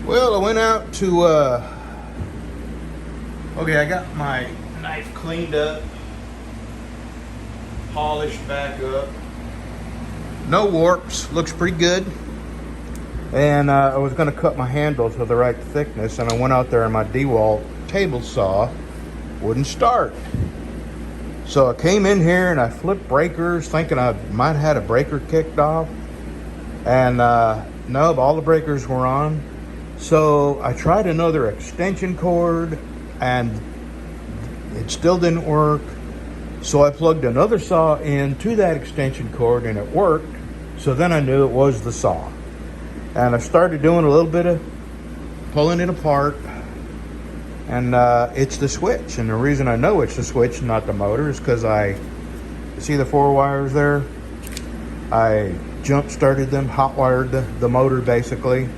Well, I went out to, okay, I got my knife cleaned up, polished back up. No warps, looks pretty good. And I was going to cut my handle to the right thickness, and I went out there and my DeWalt table saw wouldn't start. So I came in here and I flipped breakers thinking I might have had a breaker kicked off. And no, all the breakers were on. So I tried another extension cord and it still didn't work. So I plugged another saw into that extension cord and it worked. So then I knew it was the saw. And I started doing a little bit of pulling it apart. And it's the switch. And the reason I know it's the switch, not the motor, is because see the 4 wires there? I jump started them, hot wired the motor basically.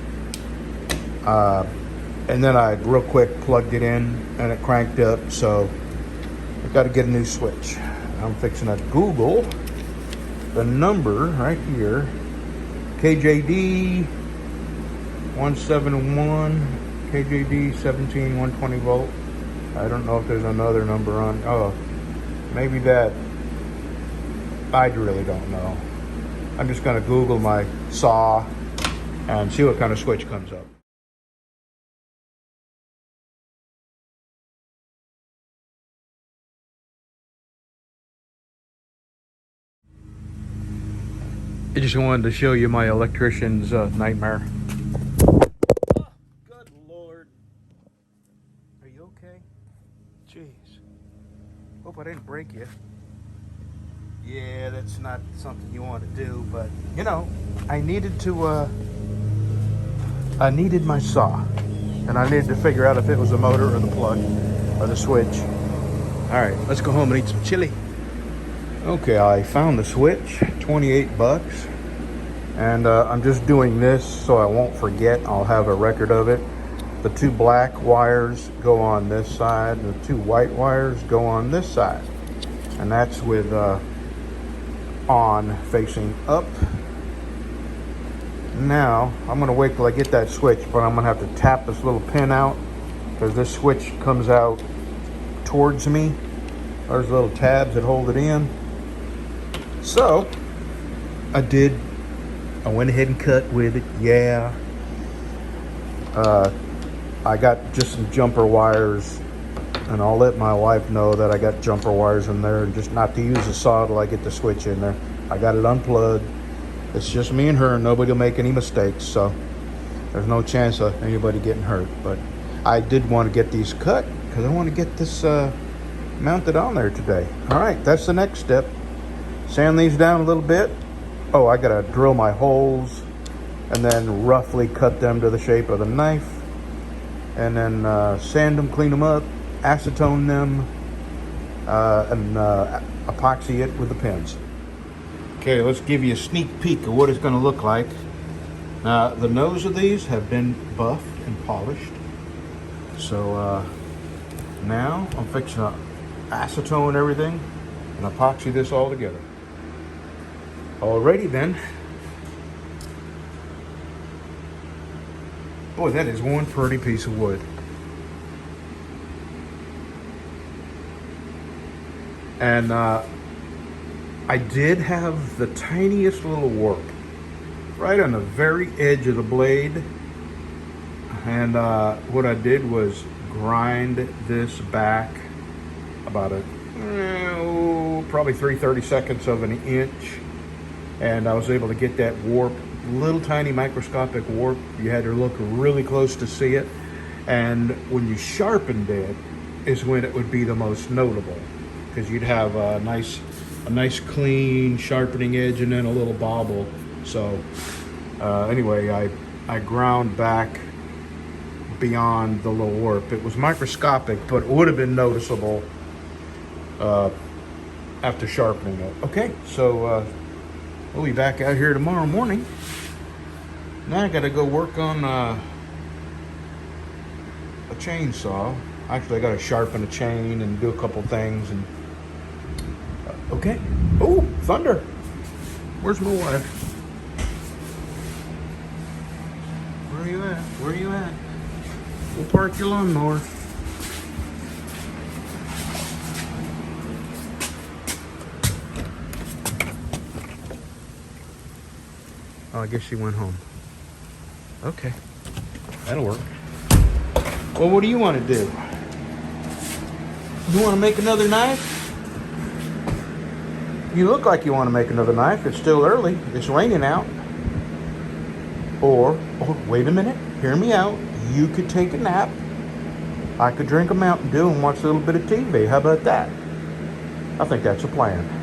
And then I real quick plugged it in and it cranked up. So I got to get a new switch. I'm fixing to Google the number right here. KJD 171, KJD 17 120 volt. I don't know if there's another number on. Oh, maybe that. I really don't know. I'm just going to Google my saw and see what kind of switch comes up. I just wanted to show you my electrician's nightmare. Oh, good Lord. Are you okay? Jeez. Hope I didn't break you. Yeah, that's not something you want to do, but you know, I needed my saw. And I needed to figure out if it was the motor or the plug or the switch. All right, let's go home and eat some chili. Okay, I found the switch, 28 bucks. And I'm just doing this so I won't forget. I'll have a record of it. The 2 black wires go on this side, and the 2 white wires go on this side. And that's with on facing up. Now, I'm gonna wait till I get that switch, but I'm gonna have to tap this little pin out because this switch comes out towards me. There's little tabs that hold it in. So, I went ahead and cut with it, yeah. I got just some jumper wires, and I'll let my wife know that I got jumper wires in there, and just not to use the saw till I get the switch in there. I got it unplugged. It's just me and her, and nobody will make any mistakes, so there's no chance of anybody getting hurt. But I did want to get these cut, because I want to get this mounted on there today. All right, that's the next step. Sand these down a little bit. Oh, I gotta drill my holes and then roughly cut them to the shape of the knife, and then sand them, clean them up, acetone them, and epoxy it with the pins. Okay, let's give you a sneak peek of what it's gonna look like. Now, the nose of these have been buffed and polished. So now I'm fixing to acetone everything and epoxy this all together. Alrighty then. Boy, that is one pretty piece of wood. And I did have the tiniest little warp right on the very edge of the blade. And what I did was grind this back about probably 3/32 of an inch. And I was able to get that warp, little tiny microscopic warp. You had to look really close to see it. And when you sharpened it is when it would be the most notable, because you'd have a nice clean sharpening edge and then a little bobble. So anyway, I ground back beyond the little warp. It was microscopic, but it would have been noticeable after sharpening it. Okay, so we'll be back out here tomorrow morning. Now I gotta go work on a chainsaw. Actually, I gotta sharpen a chain and do a couple things. And okay. Oh, thunder! Where's my wife? Where are you at? Where are you at? We'll park your lawnmower. Oh, I guess she went home. Okay, that'll work. Well, what do you want to do? You want to make another knife? You look like you want to make another knife. It's still early. It's raining out. Or, wait a minute. Hear me out. You could take a nap. I could drink a Mountain Dew and watch a little bit of TV. How about that? I think that's a plan.